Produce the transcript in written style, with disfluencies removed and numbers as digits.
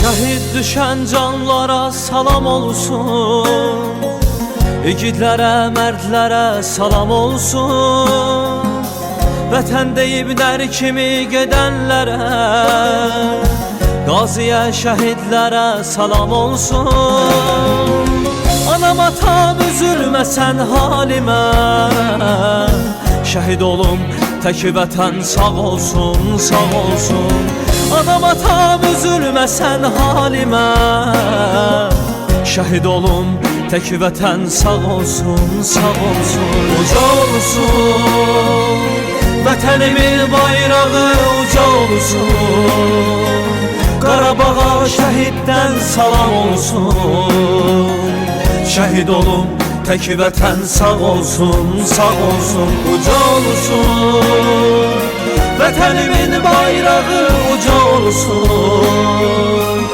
Şəhid düşən canlara salam olsun, igidlərə, mərdlərə salam olsun. Vətən deyib nər kimi gedənlərə, qaziyə, şəhidlərə salam olsun. Anam atam üzülməsən halimə, şəhid olum tək vətən sağ olsun, sağ olsun. Anam atam üzülməsən halimə, şəhid olum tək vətən sağ olsun, sağ olsun. Uca olsun vətənimin bayrağı, uca olsun. Qarabağa şəhiddən salam olsun. Şəhid olum tək vətən sağ olsun, sağ olsun. Uca olsun vətənimin bayrağı, uca olsun.